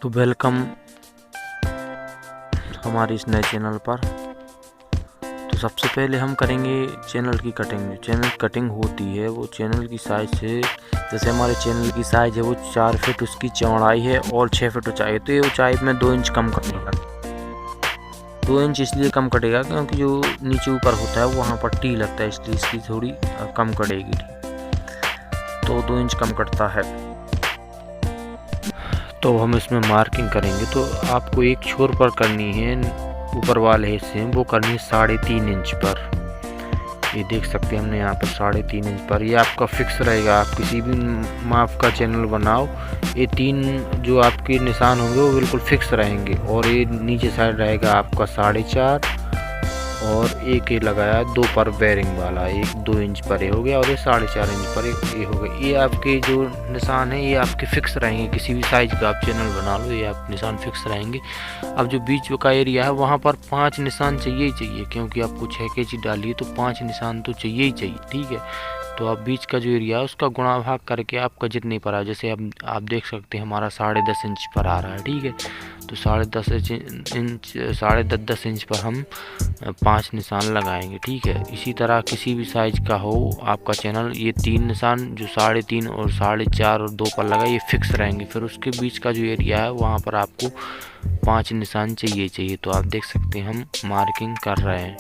तो वेलकम हमारे इस नए चैनल पर। तो सबसे पहले हम करेंगे चैनल की कटिंग। जो चैनल कटिंग होती है वो चैनल की साइज़ से, जैसे हमारे चैनल की साइज़ है वो 4 फीट उसकी चौड़ाई है और 6 फीट ऊंचाई है, तो ये ऊंचाई में 2 इंच कम कटेगा। 2 इंच इसलिए कम कटेगा क्योंकि जो नीचे ऊपर होता है वहाँ पर टी लगता है, इसलिए इसकी थोड़ी कम कटेगी। तो 2 इंच कम कटता है। तो हम इसमें मार्किंग करेंगे। तो आपको एक छोर पर करनी है, ऊपर वाले हिस्से वो करनी है 3.5 इंच पर। ये देख सकते हैं हमने यहाँ पर 3.5 इंच पर। ये आपका फिक्स रहेगा, आप किसी भी माप का चैनल बनाओ, ये 3 जो आपके निशान होंगे वो बिल्कुल फिक्स रहेंगे। और ये नीचे साइड रहेगा आपका 4.5 और एक ये लगाया 2 पर बेरिंग वाला, एक 2 इंच पर ये हो गया और ये 4.5 इंच पर ये हो गया। ये आपके जो निशान है ये आपके फिक्स रहेंगे, किसी भी साइज़ का आप चैनल बना लो ये आप निशान फिक्स रहेंगे। अब जो बीच का एरिया है वहाँ पर 5 निशान चाहिए ही चाहिए, क्योंकि आपको 6 केजी डाली है तो 5 निशान तो चाहिए ही चाहिए। ठीक है, तो आप बीच का जो एरिया है उसका गुणा भाग करके आपका जितने पर आए, जैसे अब आप देख सकते हैं हमारा 10.5 इंच पर आ रहा है। ठीक है, तो 10.5 इंच पर हम 5 निशान लगाएंगे। ठीक है, इसी तरह किसी भी साइज का हो आपका चैनल, ये 3 निशान जो 3.5 और 4.5 और 2 पर लगा ये फिक्स रहेंगे। फिर उसके बीच का जो एरिया है वहाँ पर आपको 5 निशान चाहिए। तो आप देख सकते हैं हम मार्किंग कर रहे हैं।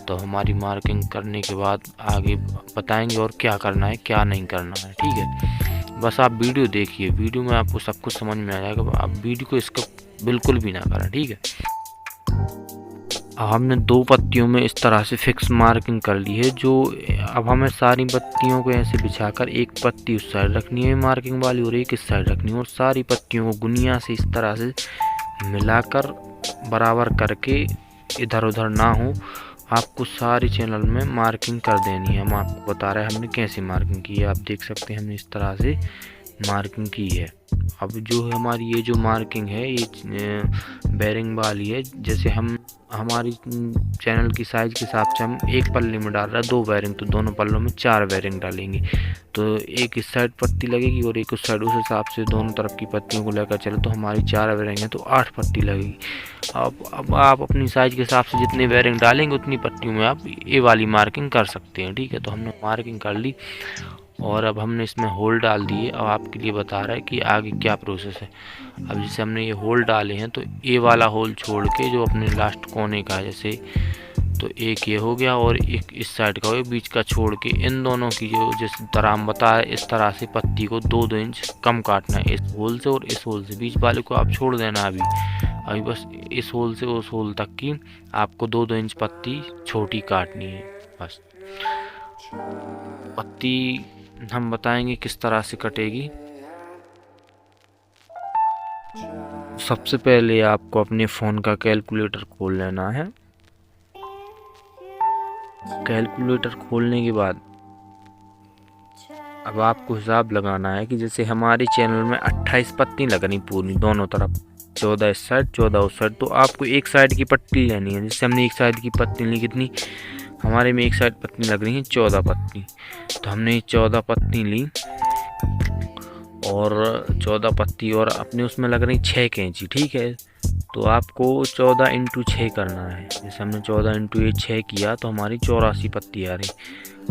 तो हमारी मार्किंग करने के बाद आगे बताएंगे और क्या करना है क्या नहीं करना है। ठीक है, बस आप वीडियो देखिए, वीडियो में आपको सब कुछ समझ में आ जाएगा। आप वीडियो को इसका बिल्कुल भी ना करें। ठीक है, हमने 2 पत्तियों में इस तरह से फिक्स मार्किंग कर ली है। जो अब हमें सारी पत्तियों को ऐसे बिछाकर एक पत्ती उस साइड रखनी है मार्किंग वाली और एक इस साइड रखनी है, और सारी पत्तियों को गुनिया से इस तरह से मिलाकर बराबर करके इधर उधर ना हो आपको सारी चैनल में मार्किंग कर देनी है। हम आपको बता रहे हैं हमने कैसे मार्किंग की है। आप देख सकते हैं हमने इस तरह से मार्किंग की है। अब जो हमारी ये जो मार्किंग है ये बेरिंग वाली है। जैसे हम हमारी चैनल की साइज़ के हिसाब से हम एक पल्ले में डाल रहे हैं 2 बेरिंग, तो दोनों पल्लों में 4 बेरिंग डालेंगे। तो एक इस साइड पत्ती लगेगी और एक उस साइड, उस हिसाब से दोनों तरफ की पत्तियों को लेकर चले तो हमारी 4 बेरिंग है तो 8 पत्ती लगेगी। अब आप अपनी साइज़ के हिसाब से जितने बेरिंग डालेंगे उतनी पट्टियों में आप ये वाली मार्किंग कर सकते हैं। ठीक है, तो हमने मार्किंग कर ली और अब हमने इसमें होल डाल दिए। अब आपके लिए बता रहा है कि आगे क्या प्रोसेस है। अब जैसे हमने ये होल डाले हैं तो ये वाला होल छोड़ के जो अपने लास्ट कोने का है, जैसे तो एक ये हो गया और एक इस साइड का हो, बीच का छोड़ के इन दोनों की जो जिस तरह हम बताए इस तरह से पत्ती को 2-2 इंच कम काटना है, इस होल से और इस होल से। बीच वाले को आप छोड़ देना अभी बस इस होल से उस होल तक की आपको 2-2 इंच पत्ती छोटी काटनी है। बस पत्ती हम बताएंगे किस तरह से कटेगी। सबसे पहले आपको अपने फ़ोन का कैलकुलेटर खोल लेना है। कैलकुलेटर खोलने के बाद अब आपको हिसाब लगाना है कि जैसे हमारे चैनल में 28 पत्ती लगनी पूरी दोनों तरफ, 14 इस साइड 14 उस साइड। तो आपको एक साइड की पट्टी लेनी है। जैसे हमने एक साइड की पत्ती ली, कितनी हमारे में एक साइड पत्ती लग रही है 14 पत्ती, तो हमने 14 पत्ती ली और 14 पत्ती और अपने उसमें लग रही 6 कैंची। ठीक है, तो आपको 14 इंटू 6 करना है। जैसे हमने 14 इंटू 6 किया तो हमारी 84 पत्ती आ रही।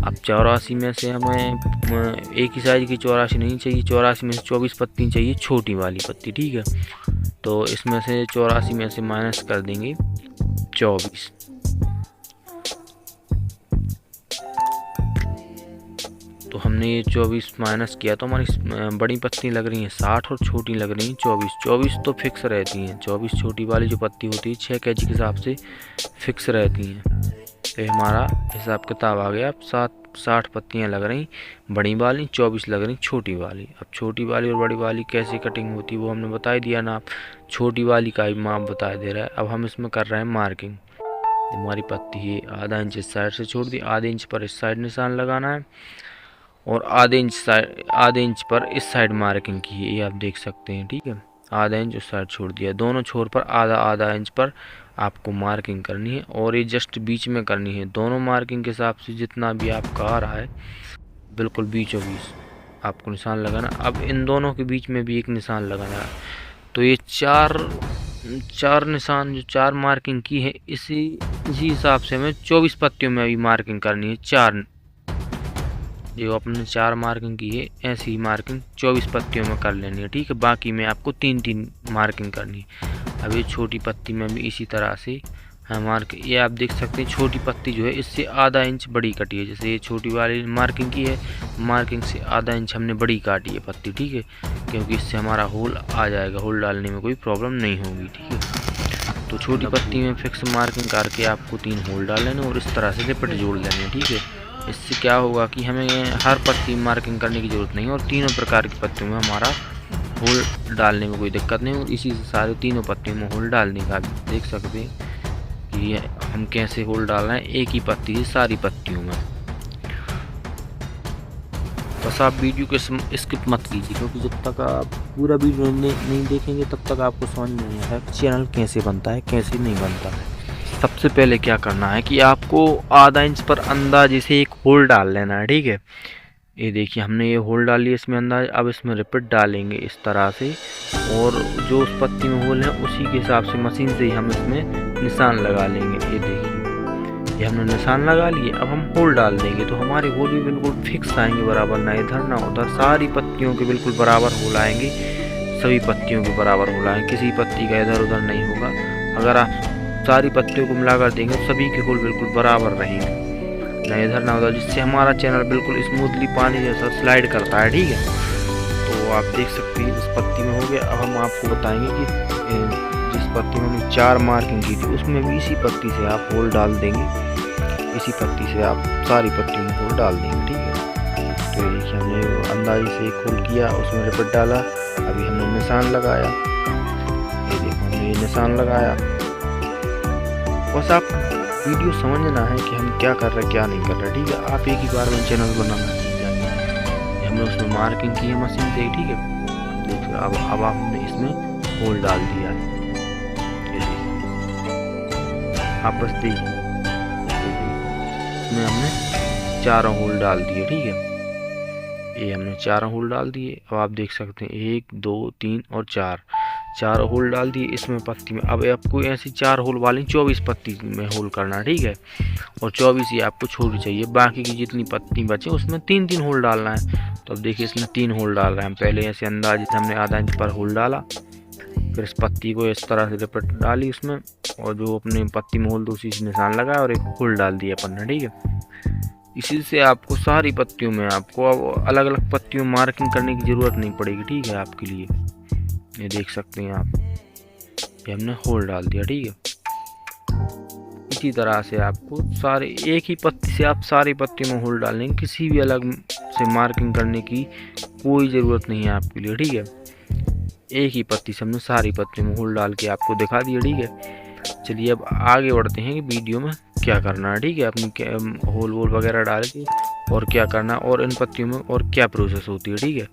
अब 84 में से हमें एक ही साइज की 84 नहीं चाहिए, 84 में से 24 पत्ती चाहिए छोटी वाली पत्ती। ठीक है, तो इसमें से 84 में से माइनस कर देंगे 24। तो हमने ये 24 माइनस किया तो हमारी बड़ी पत्ती लग रही हैं 60 और छोटी लग रही हैं 24। 24 तो फिक्स रहती हैं, 24 छोटी वाली जो पत्ती होती है 6 केजी के हिसाब से फिक्स रहती हैं। तो हमारा हिसाब किताब आ गया। अब 60 पत्तियाँ लग रही बड़ी वाली, 24 लग रही छोटी वाली। अब छोटी वाली और बड़ी वाली कैसे कटिंग होती है वो हमने बता दिया ना, आप छोटी वाली का भी माप बता दे रहा है। अब हम इसमें कर रहे हैं मार्किंग। हमारी पत्ती है आधा इंच इस साइड से छोड़ दी, आधे इंच पर इस साइड निशान लगाना है और आधे इंच पर इस साइड मार्किंग की है, ये आप देख सकते हैं। ठीक है, आधा इंच उस साइड छोड़ दिया, दोनों छोर पर आधा इंच पर आपको मार्किंग करनी है और ये जस्ट बीच में करनी है। दोनों मार्किंग के हिसाब से जितना भी आपका आ रहा है बिल्कुल बीचों बीच आपको निशान लगाना। अब इन दोनों के बीच में भी एक निशान लगाना है। तो ये चार निशान जो 4 मार्किंग की है इसी हिसाब से हमें 24 पत्तियों में अभी मार्किंग करनी है। 4 जो अपने 4 मार्किंग की है ऐसी ही मार्किंग 24 पत्तियों में कर लेनी है, ठीक है। बाकी में आपको 3-3 मार्किंग करनी है। अब ये छोटी पत्ती में भी इसी तरह से मार्क, ये आप देख सकते हैं छोटी पत्ती जो है इससे आधा इंच बड़ी कटी है। जैसे ये छोटी वाली मार्किंग की है, मार्किंग से आधा इंच हमने बड़ी काटी है पत्ती, ठीक है, क्योंकि इससे हमारा होल आ जाएगा, होल डालने में कोई प्रॉब्लम नहीं होगी, ठीक है। तो छोटी पत्ती में फिक्स मार्किंग करके आपको 3 होल डाल लेने और इस तरह से लिपट जोड़ लेने, ठीक है। इससे क्या होगा कि हमें हर पत्ती मार्किंग करने की ज़रूरत नहीं है और तीनों प्रकार की पत्तियों में हमारा होल डालने में कोई दिक्कत नहीं। और इसी से सारे तीनों पत्तियों में होल डालने का देख सकते हैं कि हम कैसे होल डाल रहे हैं एक ही पत्ती से सारी पत्तियों में। बस आप वीडियो को स्किप मत कीजिए, क्योंकि जब तक आप पूरा वीडियो नहीं देखेंगे तब तक आपको समझ नहीं आएगा चैनल कैसे बनता है कैसे नहीं बनता है। सबसे पहले क्या करना है कि आपको आधा इंच पर अंदाजे से एक होल डाल लेना है, ठीक है। ये देखिए हमने ये होल डाल लिया इसमें अंदाज। अब इसमें रिपीट डालेंगे इस तरह से, और जो उस पत्ती में होल है उसी के हिसाब से मशीन से ही हम इसमें निशान लगा लेंगे। ये देखिए ये हमने निशान लगा लिए। अब हम होल डाल देंगे तो हमारे होल भी बिल्कुल फिक्स आएंगे, बराबर ना इधर ना उधर, सारी पत्तियों के बिल्कुल बराबर होल आएंगे, सभी पत्तियों के बराबर होल आएंगे, किसी पत्ती का इधर उधर नहीं होगा। अगर आप सारी पत्तियों को मिलाकर देंगे तो सभी के होल बिल्कुल बराबर रहेंगे, ना इधर ना उधर, जिससे हमारा चैनल बिल्कुल स्मूथली पानी जैसा स्लाइड करता है, ठीक है। तो आप देख सकते हैं इस पत्ती में हो गया। अब हम आपको बताएंगे कि जिस पत्ती में हमने 4 मार्किंग की थी उसमें भी इसी पत्ती से आप होल डाल देंगे, इसी पत्ती से आप सारी पत्तियों में होल डाल देंगे, ठीक है। तो ये देखिए हमने अंदाजे से एक होल किया, उसमें रिपीट डाला, अभी हमने निशान लगाया, ये देखो हमने ये निशान लगाया। बस आप वीडियो समझना है कि हम क्या कर रहे हैं क्या नहीं कर रहे, ठीक है। आप एक ही बार में चैनल बनाना सीख जाएंगे। हमने उसमें मार्किंग की है मशीन से, ठीक है। देखिए अब आपने इसमें होल डाल दिया है, ये देखिए आप बस देखिए इसमें हमने 4 होल डाल दिए, ठीक है। ये हमने 4 होल डाल दिए। अब आप देख सकते हैं 1 2 3 और 4 होल डाल दिए इसमें पत्ती में। अब आपको ऐसी 4 होल वाली 24 पत्ती में होल करना, ठीक है, और 24 ही आपको छोटी चाहिए। बाकी की जितनी पत्ती बचे उसमें 3-3 होल डालना है। तो अब देखिए इसमें 3 होल डाल रहे हैं हम। पहले ऐसे अंदाजे से हमने आधा इंच पर होल डाला, फिर इस पत्ती को इस तरह से रिपीट डाली उसमें, और जो अपने पत्ती में होल दूसरी से निशान लगाया और एक होल डाल दिया अपन ने, ठीक है। इसी से आपको सारी पत्तियों में आपको अब अलग अलग पत्तियों में मार्किंग करने की ज़रूरत नहीं पड़ेगी, ठीक है, आपके लिए। ये देख सकते हैं आप, ये हमने होल डाल दिया, ठीक है। इसी तरह से आपको सारे एक ही पत्ती से आप सारी पत्तियों में होल डालेंगे, किसी भी अलग से मार्किंग करने की कोई ज़रूरत नहीं है आपके लिए, ठीक है। एक ही पत्ती से हमने सारी पत्तियों में होल डाल के आपको दिखा दिया, ठीक है। चलिए अब आगे बढ़ते हैं कि वीडियो में क्या करना है, ठीक है। अपनी होल वोल वगैरह डाल के और क्या करना है और इन पत्तियों में और क्या प्रोसेस होती है, ठीक है।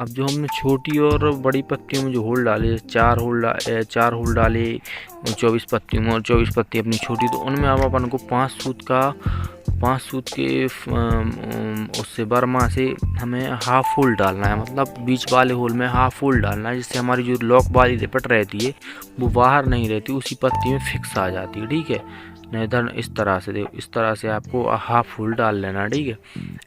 अब जो हमने छोटी और बड़ी पत्तियों में जो होल डाले, 4 होल डाले 24 पत्तियों में, और 24 पत्ती अपनी छोटी, तो उनमें अब अपन को 5 सूत के उससे बर्मा से हमें हाफ होल डालना है, मतलब बीच वाले होल में हाफ होल डालना है, जिससे हमारी जो लॉक वाली रिपट रहती है वो बाहर नहीं रहती, उसी पत्ती में फिक्स आ जाती है, ठीक है। नहीं इधर इस तरह से देखो, इस तरह से आपको हाफ होल डाल लेना, ठीक है।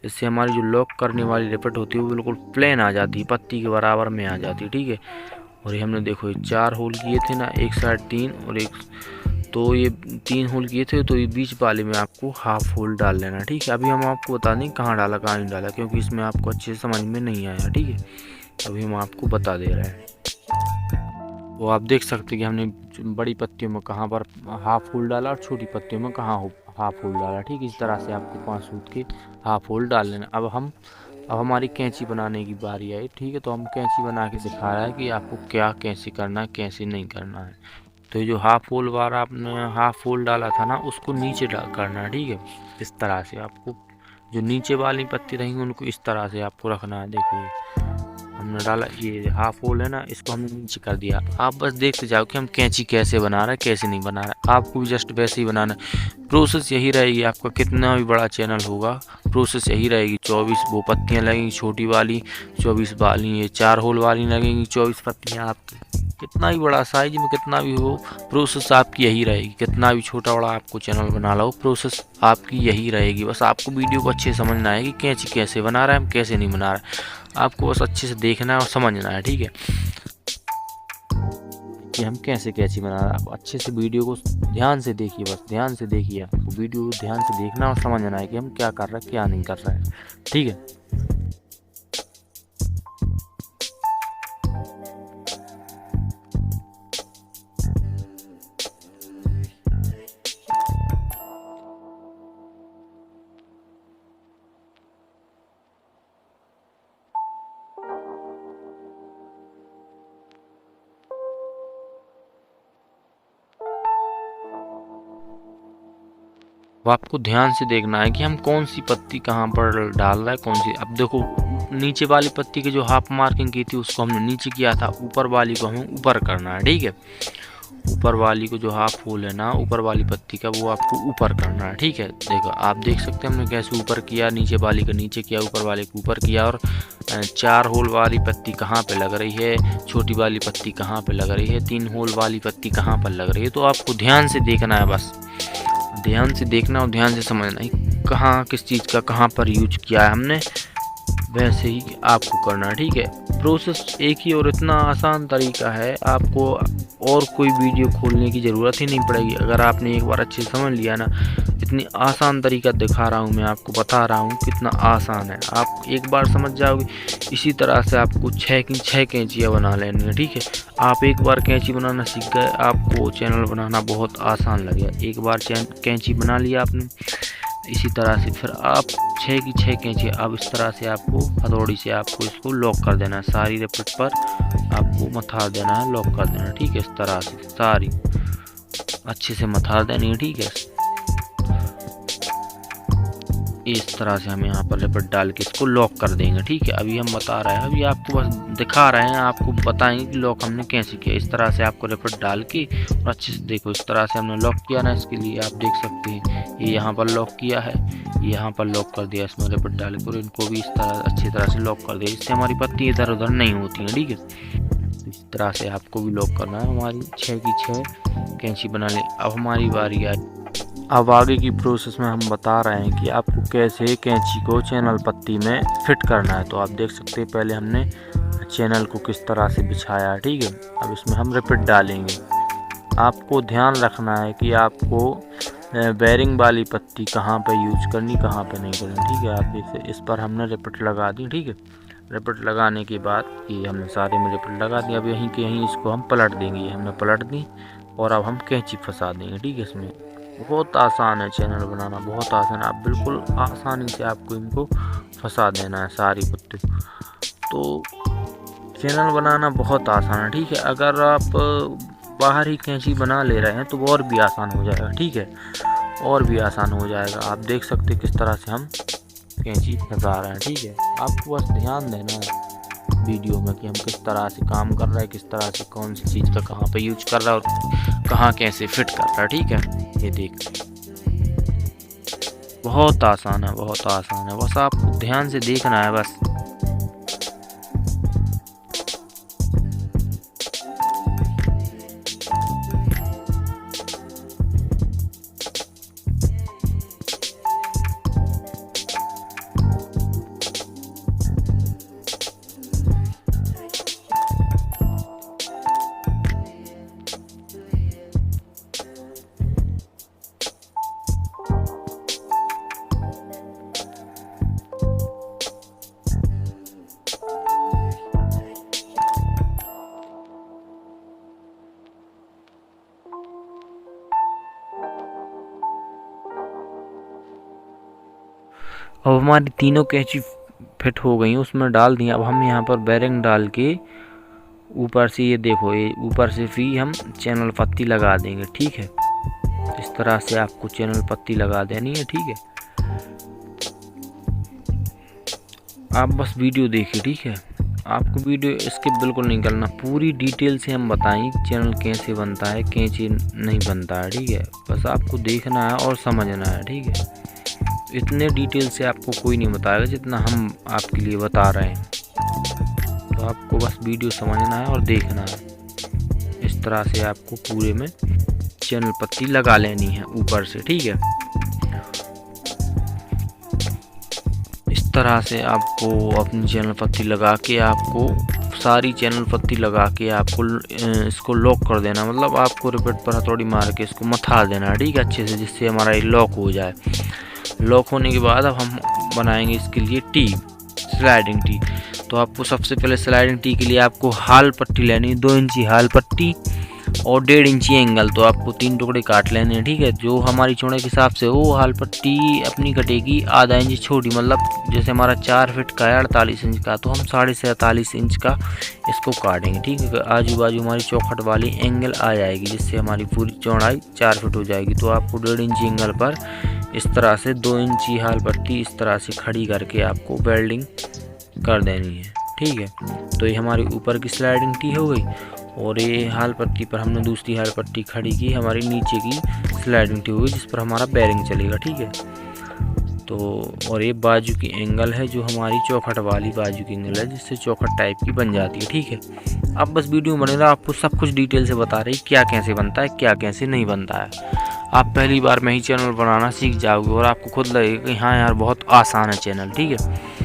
इससे हमारी जो लॉक करने वाली रिपट होती है वो बिल्कुल प्लेन आ जाती है, पत्ती के बराबर में आ जाती है, ठीक है। और ये हमने देखो ये 4 होल किए थे ना, एक साइड 3 और एक, तो ये 3 होल किए थे, तो ये बीच वाले में आपको हाफ होल डाल लेना, ठीक है। अभी हम आपको बता दें कहाँ डाला कहाँ नहीं डाला, क्योंकि इसमें आपको अच्छे से समझ में नहीं आया, ठीक है। अभी हम आपको बता दे रहे हैं। वो आप देख सकते हैं कि हमने बड़ी पत्तियों में कहाँ पर हाफ होल डाला और छोटी पत्तियों में कहाँ हाफ होल डाला, ठीक है। इस तरह से आपको 5 सूत के हाफ होल डाल लेना। अब हमारी कैंची बनाने की बारी आई, ठीक है। तो हम कैंची बना के सिखा रहा है कि आपको क्या कैसे करना है कैसे नहीं करना है। तो जो हाफ होल वाला आपने हाफ होल डाला था ना, उसको नीचे करना है, ठीक है। इस तरह से आपको जो नीचे वाली पत्ती रहेंगी उनको इस तरह से आपको रखना है। देखो हमने डाला, ये हाफ होल है ना, इसको हमने नीचे कर दिया। आप बस देखते जाओ कि हम कैंची कैसे बना रहे हैं, कैसे नहीं बना रहे। आपको भी जस्ट वैसे ही बनाना है। प्रोसेस यही रहेगी, आपका कितना भी बड़ा चैनल होगा प्रोसेस यही रहेगी। 24 वो पत्तियाँ लगेंगी छोटी वाली, 24 वाली ये 4 होल वाली लगेंगी, 24 पत्तियाँ आपकी। कितना भी बड़ा साइज में कितना भी हो, प्रोसेस आपकी यही रहेगी। कितना भी छोटा बड़ा आपको चैनल बना लो, प्रोसेस आपकी यही रहेगी। बस आपको वीडियो को अच्छे से समझना है कि कैंची कैसे बना रहा है, हम कैसे नहीं बना रहे। आपको बस अच्छे से देखना है और समझना है, ठीक है, कि हम कैसे कैंची बना रहे हैं। आप अच्छे से वीडियो को ध्यान से देखिए, बस ध्यान से देखिए। आपको वीडियो को ध्यान से देखना और समझना है कि हम क्या कर रहे हैं, क्या नहीं कर रहे हैं, ठीक है। अब आपको ध्यान से देखना है कि हम कौन सी पत्ती कहाँ पर डाल रहा है, कौन सी। अब देखो, नीचे वाली पत्ती की जो हाफ मार्किंग की थी उसको हमने नीचे किया था, ऊपर वाली को हमें ऊपर करना है, ठीक है। ऊपर वाली को जो हाफ होल है ना, ऊपर वाली पत्ती का, वो आपको ऊपर करना है, ठीक है। देखो, आप देख सकते हैं हमने कैसे ऊपर किया, नीचे वाली का नीचे किया, ऊपर वाले को ऊपर किया। और 4 होल वाली पत्ती कहाँ पे लग रही है, छोटी वाली पत्ती कहाँ पे लग रही है, 3 होल वाली पत्ती कहाँ पर लग रही है। तो आपको ध्यान से देखना है, बस ध्यान से देखना और ध्यान से समझना है कहाँ किस चीज़ का कहाँ पर यूज किया है हमने, वैसे ही आपको करना है, ठीक है। प्रोसेस एक ही और इतना आसान तरीका है, आपको और कोई वीडियो खोलने की ज़रूरत ही नहीं पड़ेगी। अगर आपने एक बार अच्छे से समझ लिया ना, इतनी आसान तरीका दिखा रहा हूँ मैं आपको, बता रहा हूँ कितना आसान है। आप एक बार समझ जाओगे। इसी तरह से आपको 6 कैंचियाँ बना लेनी है, ठीक है। आप एक बार कैंची बनाना सीख गए, आपको चैनल बनाना बहुत आसान लगेगा। एक बार कैंची बना लिया आपने, इसी तरह से फिर आप 6 की 6 कैंची। अब इस तरह से आपको हथौड़ी से आपको इसको लॉक कर देना है, सारी रिपट पर आपको मथार देना है, लॉक कर देना है, ठीक है। इस तरह से सारी अच्छे से मथार देनी है, ठीक है। इस तरह से हम यहाँ पर रिपट डाल के इसको लॉक कर देंगे, ठीक है। अभी हम बता रहे हैं, अभी आपको बस दिखा रहे हैं, आपको बताएंगे कि लॉक हमने कैसे किया। इस तरह से आपको रिपट डाल के और अच्छे से देखो, इस तरह से हमने लॉक किया ना। इसके लिए आप देख सकते हैं, ये यहाँ पर लॉक किया है, यहाँ पर लॉक कर दिया इसमें रिपट डाल के, और इनको भी इस तरह अच्छी तरह से लॉक कर दिया। इससे हमारी पत्ती इधर उधर नहीं होती है, ठीक है। तो इस तरह से आपको भी लॉक करना है। हमारी 6 की 6 कैंची बना लें। अब हमारी बारी आई। अब आगे की प्रोसेस में हम बता रहे हैं कि आपको कैसे कैंची को चैनल पत्ती में फिट करना है। तो आप देख सकते हैं, पहले हमने चैनल को किस तरह से बिछाया है, ठीक है। अब इसमें हम रिपट डालेंगे। आपको ध्यान रखना है कि आपको बेरिंग वाली पत्ती कहाँ पे यूज करनी, कहाँ पे नहीं करनी, ठीक है। आप देखिए, इस पर हमने रिपट लगा दी, ठीक है। रिपट लगाने के बाद ये हमने सारे में रिपट लगा दी। अब यहीं के यहीं इसको हम पलट देंगे, ये हमने पलट दी। और अब हम कैंची फंसा देंगे, ठीक है। इसमें बहुत आसान है चैनल बनाना, बहुत आसान है। आप बिल्कुल आसानी से आपको इनको फंसा देना है सारी पत्ती। तो चैनल बनाना बहुत आसान है, ठीक है। अगर आप बाहर ही कैंची बना ले रहे हैं तो और भी आसान हो जाएगा, ठीक है, और भी आसान हो जाएगा। आप देख सकते हैं किस तरह से हम कैंची फंसा रहे हैं, ठीक है। आपको बस ध्यान देना है वीडियो में कि हम किस तरह से काम कर रहे हैं, किस तरह से कौन सी चीज़ का कहाँ पे यूज कर रहा है और कहाँ कैसे फिट कर रहा है, ठीक है। ये देख, बहुत आसान है, बहुत आसान है। बस आपको ध्यान से देखना है, बस। अब हमारी तीनों कैंची फिट हो गई, उसमें डाल दी। अब हम यहाँ पर बेरिंग डाल के ऊपर से, ये देखो, ये ऊपर से भी हम चैनल पत्ती लगा देंगे, ठीक है। इस तरह से आपको चैनल पत्ती लगा देनी है, ठीक है। आप बस वीडियो देखिए, ठीक है। आपको वीडियो इसके बिल्कुल नहीं करना, पूरी डिटेल से हम बताएं चैनल कैसे बनता है कैसे नहीं बनता है, ठीक है। बस आपको देखना है और समझना है, ठीक है। इतने डिटेल से आपको कोई नहीं बताएगा जितना हम आपके लिए बता रहे हैं। तो आपको बस वीडियो समझना है और देखना है। इस तरह से आपको पूरे में चैनल पत्ती लगा लेनी है ऊपर से, ठीक है। इस तरह से आपको अपनी चैनल पत्ती लगा के आपको सारी चैनल पत्ती लगा के आपको इसको लॉक कर देना, मतलब आपको रिपीट पर हथौड़ी मार के इसको मथा देना, ठीक है, अच्छे से, जिससे हमारा ये लॉक हो जाए। लॉक होने के बाद अब हम बनाएंगे इसके लिए टी, स्लाइडिंग टी। तो आपको सबसे पहले स्लाइडिंग टी के लिए आपको हाल पट्टी लेनी है, 2 इंची हाल पट्टी और 1.5 इंची एंगल। तो आपको 3 टुकड़े काट लेने हैं, ठीक है। जो हमारी चौड़ाई के हिसाब से वो हाल पट्टी अपनी कटेगी आधा इंच छोटी, मतलब जैसे हमारा 4 फीट का है 48 इंच का, तो हम 47.5 इंच का इसको काटेंगे, ठीक है। आजू बाजू हमारी चौखट वाली एंगल आ जाएगी, जिससे हमारी पूरी चौड़ाई 4 फीट हो जाएगी। तो आपको 1.5 इंची एंगल पर इस तरह से 2 इंची हाल पट्टी इस तरह से खड़ी करके आपको वेल्डिंग कर देनी है, ठीक है। तो ये हमारी ऊपर की स्लाइडिंग टी हो गई, और ये हाल पट्टी पर हमने दूसरी हाल पट्टी खड़ी की, हमारी नीचे की स्लाइडिंग टी हुई जिस पर हमारा बेरिंग चलेगा, ठीक है। तो और ये बाजू की एंगल है, जो हमारी चौखट वाली बाजू की एंगल है, जिससे चौखट टाइप की बन जाती है, ठीक है। अब बस वीडियो में बनेगा, आपको सब कुछ डिटेल से बता रही क्या कैसे बनता है क्या कैसे नहीं बनता है। आप पहली बार में ही चैनल बनाना सीख जाओगे और आपको खुद लगेगा कि हाँ यार बहुत आसान है चैनल, ठीक है।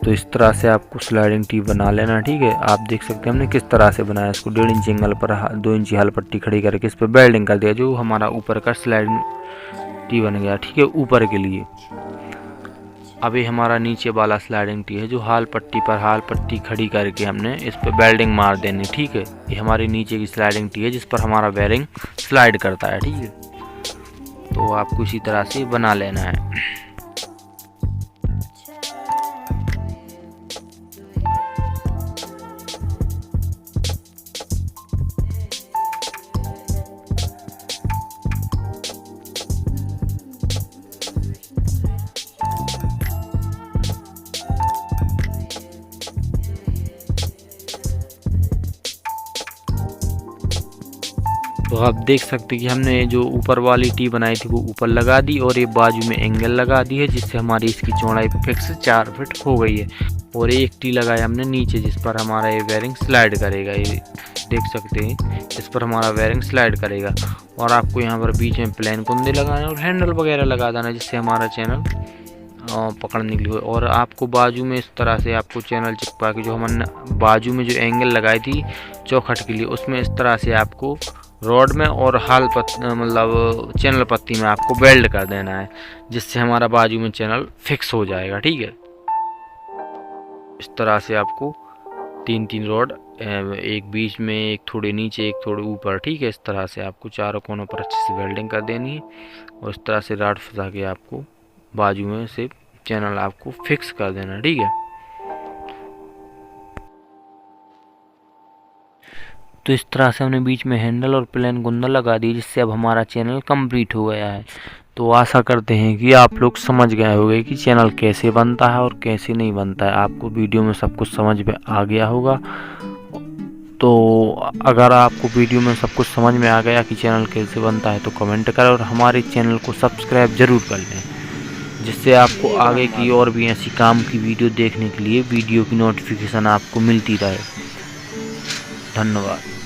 तो इस तरह से आपको स्लाइडिंग टी बना लेना, ठीक है। आप देख सकते हैं हमने किस तरह से बनाया इसको। 1.5 इंच एंगल पर 2 इंची हाल पट्टी खड़ी करके इस पर वेल्डिंग कर दिया, जो हमारा ऊपर का स्लाइडिंग टी बन गया, ठीक है, ऊपर के लिए। अब ये हमारा नीचे वाला स्लाइडिंग टी है, जो हाल पट्टी पर हाल पट्टी खड़ी करके हमने इस पर वेल्डिंग मार देनी, ठीक है। ये हमारी नीचे की स्लाइडिंग टी है, जिस पर हमारा बेरिंग स्लाइड करता है, ठीक है। तो आपको इसी तरह से बना लेना है। तो आप देख सकते हैं कि हमने जो ऊपर वाली टी बनाई थी वो ऊपर लगा दी, और ये बाजू में एंगल लगा दी है, जिससे हमारी इसकी चौड़ाई फिक्स 4 फीट हो गई है। और एक टी लगाया हमने नीचे, जिस पर हमारा ये बेरिंग स्लाइड करेगा। ये देख सकते हैं इस पर हमारा बेरिंग स्लाइड करेगा। और आपको यहाँ पर बीच में प्लेन कुंदे लगाने और हैंडल वगैरह लगा देना, जिससे हमारा चैनल पकड़ने के लिए। और आपको बाजू में इस तरह से आपको चैनल चिपका के, जो हमने बाजू में जो एंगल लगाई थी चौखट के लिए, उसमें इस तरह से आपको रॉड में और हाल मतलब चैनल पत्ती में आपको वेल्ड कर देना है, जिससे हमारा बाजू में चैनल फिक्स हो जाएगा, ठीक है। इस तरह से आपको 3 रॉड, एक बीच में, एक थोड़े नीचे, एक थोड़े ऊपर, ठीक है। इस तरह से आपको चारों कोनों पर अच्छे से वेल्डिंग कर देनी है, और इस तरह से रॉड फंसा के आपको बाजू में से चैनल आपको फिक्स कर देना, ठीक है। तो इस तरह से हमने बीच में हैंडल और प्लेन कुंदा लगा दी, जिससे अब हमारा चैनल कंप्लीट हो गया है। तो आशा करते हैं कि आप लोग समझ गए होंगे कि चैनल कैसे बनता है और कैसे नहीं बनता है। आपको वीडियो में सब कुछ समझ में आ गया होगा। तो अगर आपको वीडियो में सब कुछ समझ में आ गया कि चैनल कैसे बनता है, तो कमेंट करें और हमारे चैनल को सब्सक्राइब ज़रूर कर लें, जिससे आपको आगे की और भी ऐसी काम की वीडियो देखने के लिए वीडियो की नोटिफिकेशन आपको मिलती रहे। धन्यवाद।